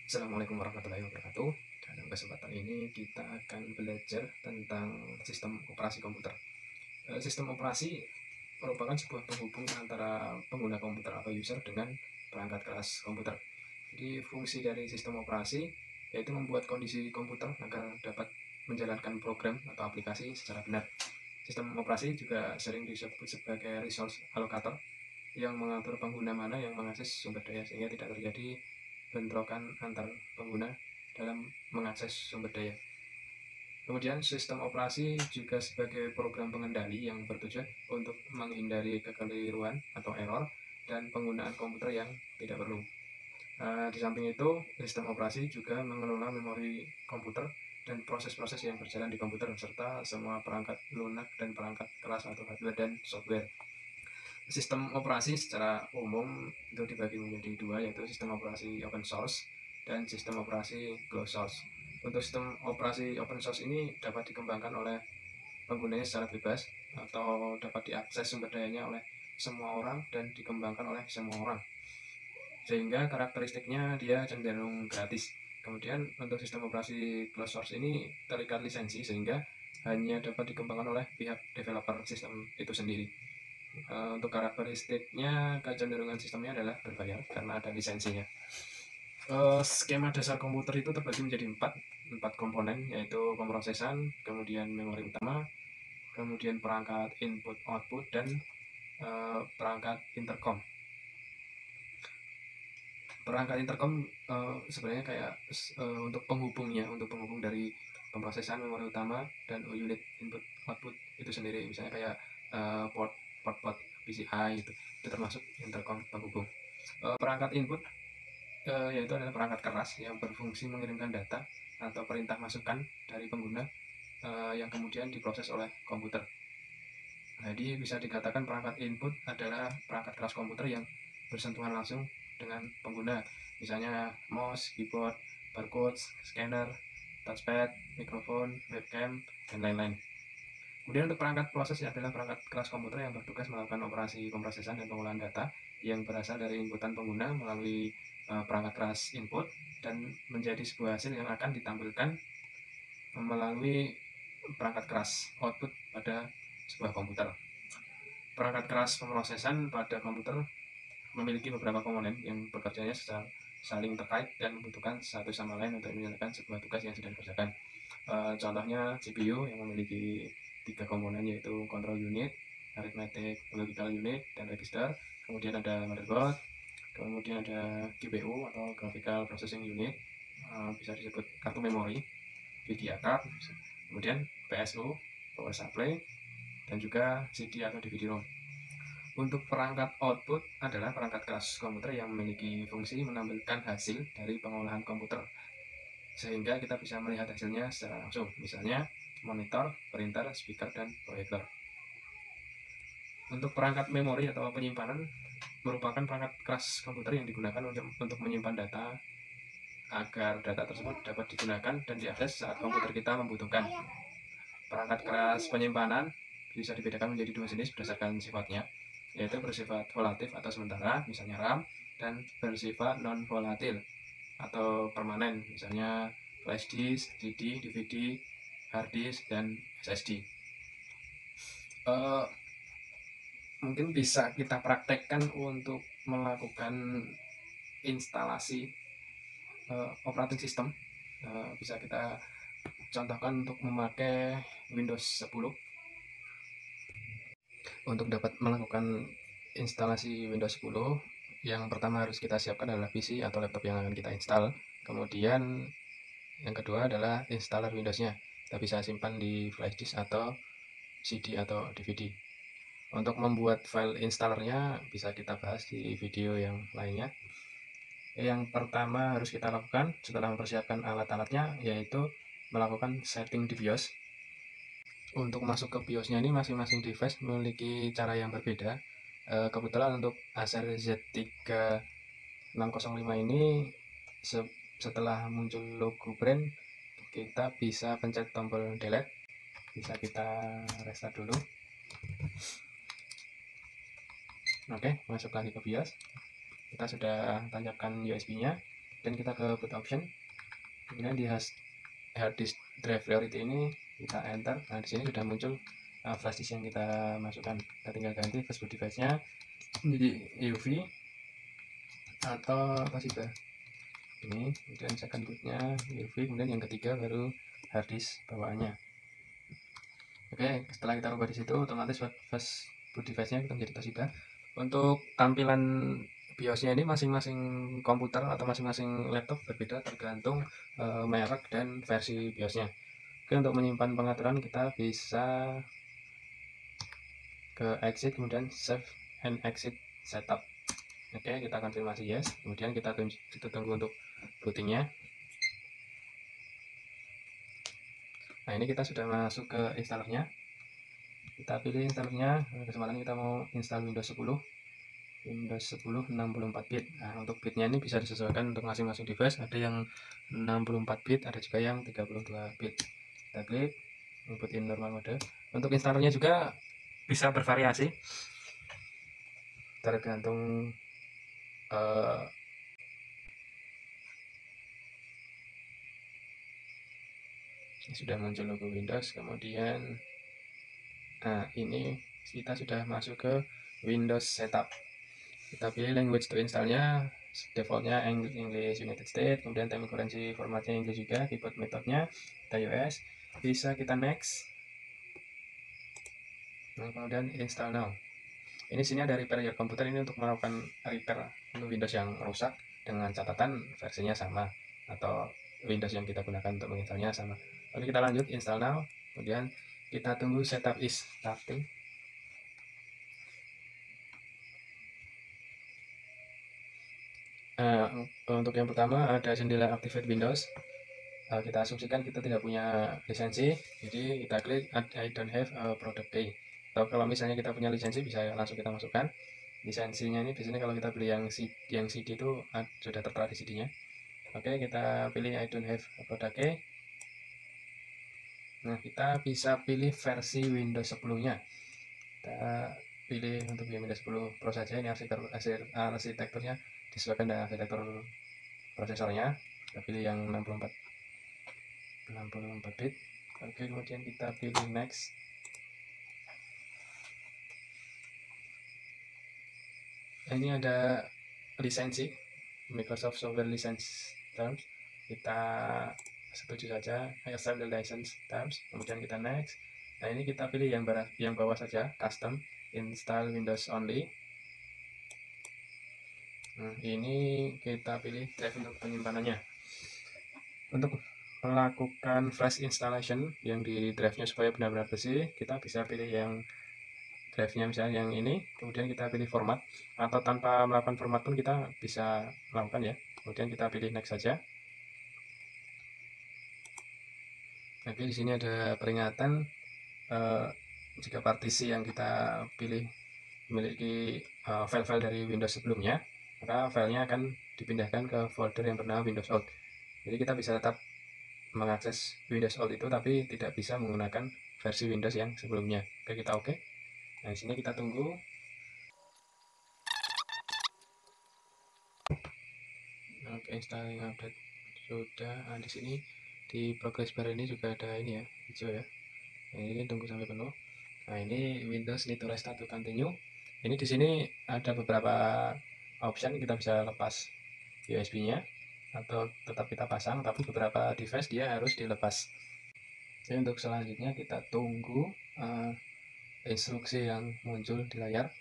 Assalamualaikum warahmatullahi wabarakatuh. Dalam kesempatan ini kita akan belajar tentang sistem operasi komputer. Sistem operasi merupakan sebuah penghubung antara pengguna komputer atau user dengan perangkat keras komputer. Jadi fungsi dari sistem operasi yaitu membuat kondisi komputer agar dapat menjalankan program atau aplikasi secara benar. Sistem operasi juga sering disebut sebagai resource allocator yang mengatur pengguna mana yang mengakses sumber daya sehingga tidak terjadi bentrokan antar pengguna dalam mengakses sumber daya. Kemudian sistem operasi juga sebagai program pengendali yang bertujuan untuk menghindari kekeliruan atau error dan penggunaan komputer yang tidak perlu. Di samping itu, sistem operasi juga mengelola memori komputer dan proses-proses yang berjalan di komputer serta semua perangkat lunak dan perangkat keras atau hardware dan software. Sistem operasi secara umum itu dibagi menjadi dua, yaitu sistem operasi open source dan sistem operasi closed source. Untuk sistem operasi open source ini dapat dikembangkan oleh penggunanya secara bebas atau dapat diakses sumber dayanya oleh semua orang dan dikembangkan oleh semua orang, sehingga karakteristiknya dia cenderung gratis. Kemudian untuk sistem operasi closed source ini terikat lisensi sehingga hanya dapat dikembangkan oleh pihak developer sistem itu sendiri. Untuk karakteristiknya, kecenderungan sistemnya adalah berbayar karena ada lisensinya. Skema dasar komputer itu terbagi menjadi empat komponen, yaitu pemrosesan, kemudian memori utama, kemudian perangkat input/output, dan perangkat intercom. Perangkat intercom sebenarnya kayak untuk penghubungnya, untuk penghubung dari pemrosesan, memori utama, dan unit input/output itu sendiri. Misalnya kayak port PCI itu termasuk intercom penghubung. Perangkat input yaitu adalah perangkat keras yang berfungsi mengirimkan data atau perintah masukan dari pengguna yang kemudian diproses oleh komputer. Jadi bisa dikatakan perangkat input adalah perangkat keras komputer yang bersentuhan langsung dengan pengguna, misalnya mouse, keyboard, barcode, scanner, touchpad, mikrofon, webcam, dan lain-lain. Kemudian untuk perangkat proses adalah perangkat keras komputer yang bertugas melakukan operasi pemrosesan dan pengolahan data yang berasal dari inputan pengguna melalui perangkat keras input dan menjadi sebuah hasil yang akan ditampilkan melalui perangkat keras output pada sebuah komputer. Perangkat keras pemrosesan pada komputer memiliki beberapa komponen yang bekerjanya secara saling terkait dan membutuhkan satu sama lain untuk menyelesaikan sebuah tugas yang sedang dikerjakan. Contohnya CPU yang memiliki 3 komponen, yaitu control unit, arithmetic logical unit, dan register. Kemudian ada motherboard, kemudian ada GPU atau graphical processing unit, bisa disebut kartu memori, video card, kemudian PSU, power supply, dan juga CD atau DVD-ROM. Untuk perangkat output adalah perangkat keras komputer yang memiliki fungsi menampilkan hasil dari pengolahan komputer sehingga kita bisa melihat hasilnya secara langsung, misalnya monitor, printer, speaker, dan proyektor. Untuk perangkat memori atau penyimpanan merupakan perangkat keras komputer yang digunakan untuk menyimpan data agar data tersebut dapat digunakan dan diakses saat komputer kita membutuhkan. Perangkat keras penyimpanan bisa dibedakan menjadi dua jenis berdasarkan sifatnya, yaitu bersifat volatif atau sementara, misalnya RAM, dan bersifat non-volatil atau permanen, misalnya flash disk, CD, DVD, hard disk, dan SSD. Mungkin bisa kita praktekkan untuk melakukan instalasi operating system. Bisa kita contohkan untuk memakai Windows 10. Untuk dapat melakukan instalasi Windows 10, yang pertama harus kita siapkan adalah PC atau laptop yang akan kita install. Kemudian yang kedua adalah installer Windows-nya. Kita bisa simpan di flash disk atau CD atau DVD. Untuk membuat file installernya bisa kita bahas di video yang lainnya. Yang pertama harus kita lakukan setelah mempersiapkan alat-alatnya yaitu melakukan setting di BIOS. Untuk masuk ke BIOS-nya ini masing-masing device memiliki cara yang berbeda. Kebetulan untuk Acer Z3605 ini setelah muncul logo brand, kita bisa pencet tombol delete. Bisa kita restart dulu. Oke, masuk lagi ke BIOS. Kita sudah tancapkan USB-nya. dan kita ke boot option, kemudian di hard disk drive priority ini kita enter. Nah, di sini sudah muncul flash disk yang kita masukkan. Kita tinggal ganti first boot device-nya menjadi EUV atau Toshiba ini, kemudian second bootnya EUV, kemudian yang ketiga baru hard disk bawaannya. Oke, setelah kita rubah di situ, otomatis first boot device-nya kita menjadi Toshiba. Untuk tampilan BIOS-nya ini masing-masing komputer atau masing-masing laptop berbeda tergantung merek dan versi BIOS-nya. Oke, untuk menyimpan pengaturan kita bisa ke exit, kemudian save and exit setup. Oke, kita konfirmasi yes, kemudian kita tunggu untuk bootingnya. Nah, ini kita sudah masuk ke installernya. Kita pilih installernya, kesempatan kita mau install Windows 10 64 bit. Nah, untuk bitnya ini bisa disesuaikan untuk masing-masing device, ada yang 64 bit, ada juga yang 32 bit. Kita klik inputin normal mode. Untuk installernya juga bisa bervariasi tergantung sudah muncul logo Windows. Kemudian ini kita sudah masuk ke Windows setup. Kita pilih language to installnya, defaultnya English United States, kemudian time currency formatnya English juga, keyboard metodenya kita US, bisa kita next. Nah, kemudian install now. Ini sini ada repair your komputer, ini untuk melakukan repair untuk Windows yang rusak dengan catatan versinya sama atau Windows yang kita gunakan untuk menginstalnya sama. Oke, kita lanjut install now, kemudian kita tunggu setup is starting. Untuk yang pertama ada jendela activate Windows. Kita asumsikan kita tidak punya lisensi, jadi kita klik I don't have a product key. Atau kalau misalnya kita punya lisensi bisa langsung kita masukkan. Lisensinya ini biasanya kalau kita beli yang CD itu sudah tertera di CD-nya. Oke, kita pilih I don't have a product key. Nah, kita bisa pilih versi Windows 10-nya. Kita pilih untuk Windows 10 Pro saja, ini arsitekturnya disesuaikan dengan arsitektur prosesornya. Kita pilih yang 64 bit. Oke, kemudian kita pilih next. Ini ada lisensi Microsoft Software License Terms, kita setuju saja, accept the license terms, kemudian kita next. Nah, ini kita pilih yang bawah saja, custom install Windows only. Nah, ini kita pilih drive untuk penyimpanannya. Untuk melakukan flash installation yang di drive-nya supaya benar-benar bersih, kita bisa pilih yang drive-nya misalnya yang ini, kemudian kita pilih format, atau tanpa melakukan format pun kita bisa melakukan ya. Kemudian kita pilih next saja. Oke, di sini ada peringatan jika partisi yang kita pilih memiliki file-file dari Windows sebelumnya, maka filenya akan dipindahkan ke folder yang bernama Windows Old. Jadi kita bisa tetap mengakses Windows Old itu, tapi tidak bisa menggunakan versi Windows yang sebelumnya. Oke, kita oke. Nah, di sini kita tunggu. Oke, installing update sudah. Nah, di sini di progress bar ini juga ada ini ya, hijau ya. Nah, ini tunggu sampai penuh. Nah, ini Windows need to restart to continue. Ini di sini ada beberapa option, kita bisa lepas USB-nya atau tetap kita pasang, tapi beberapa device dia harus dilepas. Jadi untuk selanjutnya kita tunggu instruksi yang muncul di layar.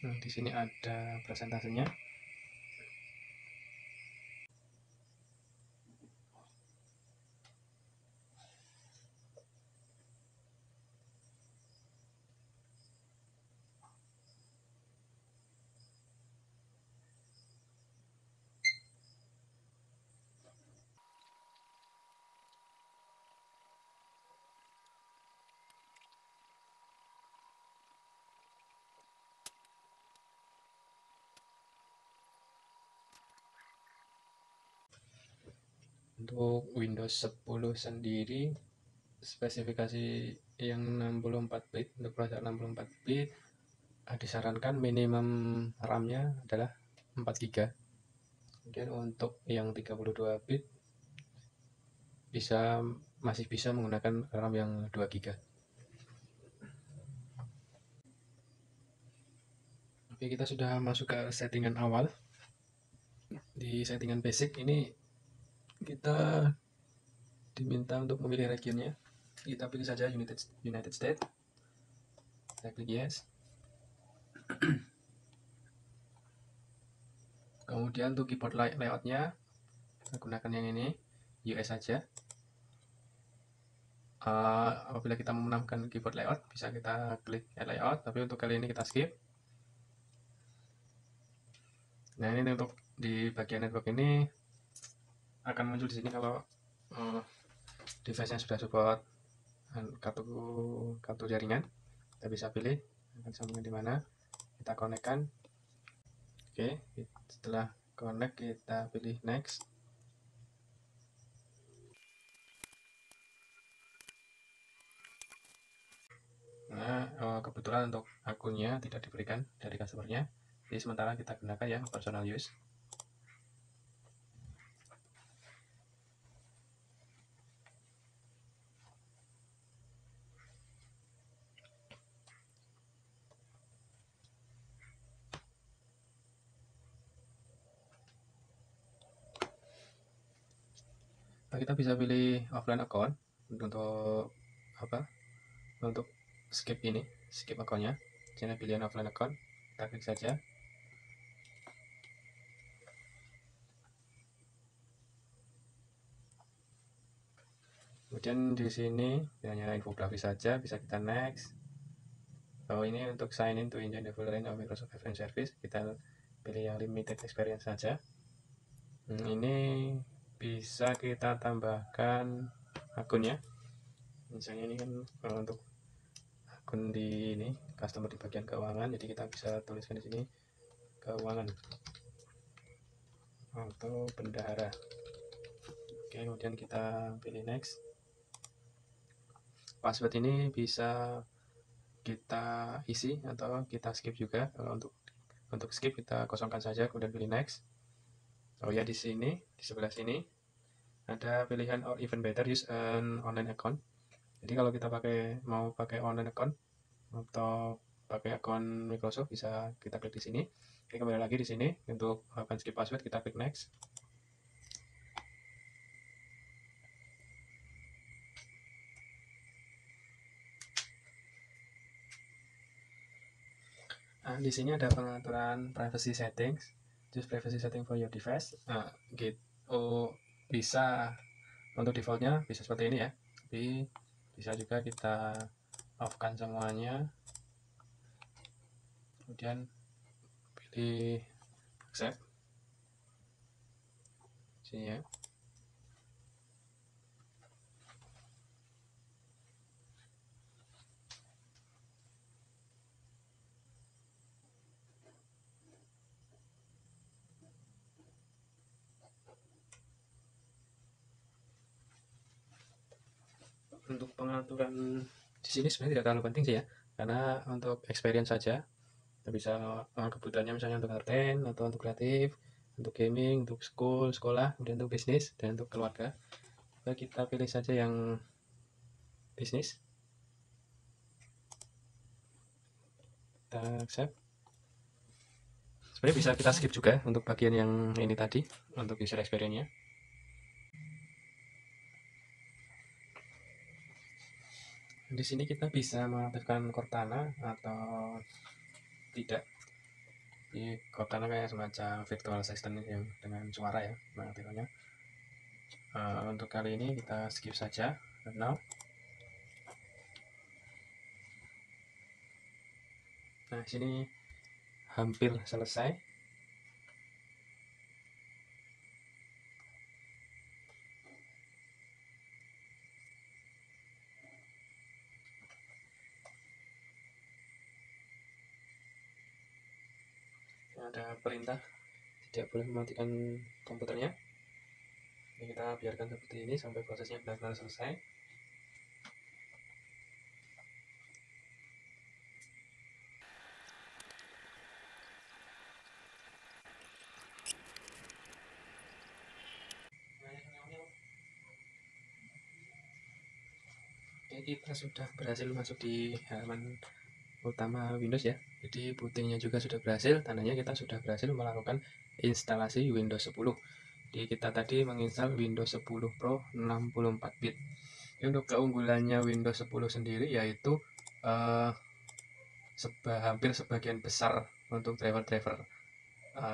Nah, di sini ada presentasenya. Untuk Windows 10 sendiri spesifikasi yang 64 bit. Untuk prosesor 64 bit disarankan minimum RAM-nya adalah 4 GB. Kemudian untuk yang 32 bit masih bisa menggunakan RAM yang 2 GB. Oke, kita sudah masuk ke settingan awal. Di settingan basic ini kita diminta untuk memilih regionnya. Kita pilih saja United States. Kita klik yes. Kemudian untuk keyboard layoutnya kita gunakan yang ini, US saja. Apabila kita menambahkan keyboard layout bisa kita klik add layout, tapi untuk kali ini kita skip. Nah, ini untuk di bagian network ini akan muncul di sini kalau device-nya sudah support kartu jaringan. Kita bisa pilih akan sambungan di mana, kita konekkan. Oke, setelah connect kita pilih next. Nah, kebetulan untuk akunnya tidak diberikan dari customernya, jadi sementara kita gunakan yang personal use. Kita bisa pilih offline account untuk apa? Untuk skip akunnya. Jadi pilihan offline account, kita klik saja. Kemudian di sini hanya infografis saja, bisa kita next. Ini untuk sign in to enjoy the full range of Microsoft Advanced Service, kita pilih yang limited experience saja. Ini bisa kita tambahkan akunnya. Misalnya ini kan untuk akun di ini customer di bagian keuangan, jadi kita bisa tuliskan di sini keuangan atau bendahara. Oke, kemudian kita pilih next. Password ini bisa kita isi atau kita skip juga. Kalau untuk skip kita kosongkan saja, kemudian pilih next. Oh ya, di sini di sebelah sini ada pilihan or even better use an online account. Jadi kalau kita mau pakai online account atau pakai akun Microsoft, bisa kita klik di sini. Oke, kembali lagi di sini untuk melakukan skip password kita klik next. Nah, di sini ada pengaturan privacy settings. Choose privacy setting for your device. Nah, gitu. Bisa untuk defaultnya bisa seperti ini ya. Tapi bisa juga kita off-kan semuanya. Kemudian pilih accept. Sini ya. Untuk pengaturan di sini sebenarnya tidak terlalu penting sih ya, karena untuk experience saja. Kita bisa kebutuhannya misalnya untuk entertain atau untuk kreatif, untuk gaming, untuk sekolah, kemudian untuk bisnis dan untuk keluarga. Kita pilih saja yang bisnis. Kita accept. Sebenarnya bisa kita skip juga untuk bagian yang ini tadi untuk user experience-nya. Di sini kita bisa mengaktifkan Cortana atau tidak. Di Cortana kayak semacam virtual assistant yang dengan suara ya mengaktifkannya. Untuk kali ini kita skip saja. Now. Nah, sini hampir selesai. Ada perintah tidak boleh mematikan komputernya. Ini kita biarkan seperti ini sampai prosesnya benar-benar selesai. kita sudah berhasil masuk di halaman utama Windows ya. Jadi bootingnya juga sudah berhasil, tandanya kita sudah berhasil melakukan instalasi Windows 10. Jadi kita tadi menginstal Windows 10 Pro 64 bit. Untuk keunggulannya Windows 10 sendiri yaitu hampir sebagian besar untuk driver-driver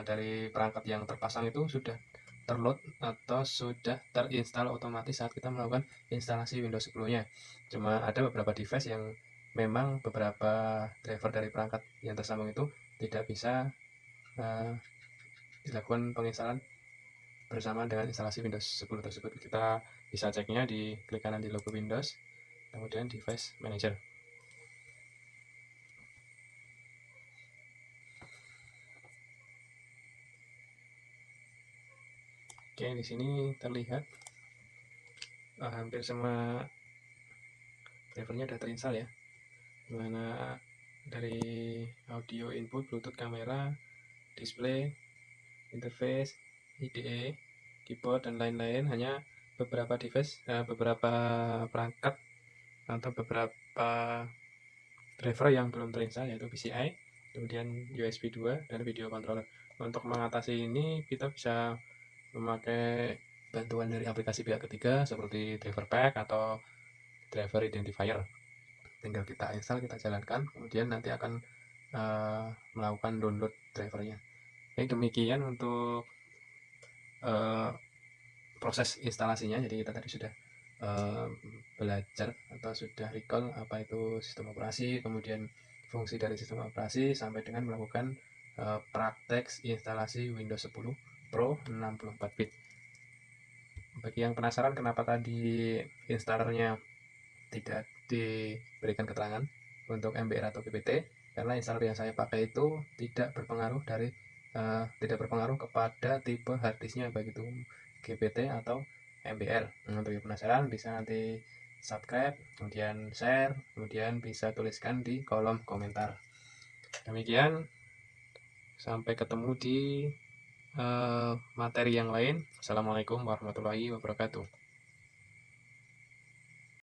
dari perangkat yang terpasang itu sudah terload atau sudah terinstall otomatis saat kita melakukan instalasi Windows 10-nya. Cuma ada beberapa device yang memang beberapa driver dari perangkat yang tersambung itu tidak bisa dilakukan penginstalan bersamaan dengan instalasi Windows 10 tersebut. Kita bisa ceknya di klik kanan di logo Windows, kemudian Device Manager. Oke, di sini terlihat hampir semua drivernya sudah terinstall ya. Dimana dari audio input, Bluetooth, kamera, display, interface, IDE, keyboard, dan lain-lain. Hanya beberapa device, beberapa perangkat atau beberapa driver yang belum terinstall, yaitu PCI, kemudian USB 2, dan video controller. Untuk mengatasi ini kita bisa memakai bantuan dari aplikasi pihak ketiga seperti driver pack atau driver identifier. Tinggal kita install, kita jalankan, kemudian nanti akan melakukan download drivernya. Oke, demikian untuk proses instalasinya. Jadi kita tadi sudah belajar atau sudah recall apa itu sistem operasi, kemudian fungsi dari sistem operasi, sampai dengan melakukan praktek instalasi Windows 10 Pro 64 bit. Bagi yang penasaran kenapa tadi installernya tidak diberikan keterangan untuk MBR atau GPT, karena installer yang saya pakai itu tidak berpengaruh kepada tipe harddisknya, baik itu GPT atau MBR. Untuk yang penasaran bisa nanti subscribe, kemudian share, kemudian bisa tuliskan di kolom komentar. Demikian, sampai ketemu di materi yang lain. Assalamualaikum warahmatullahi wabarakatuh.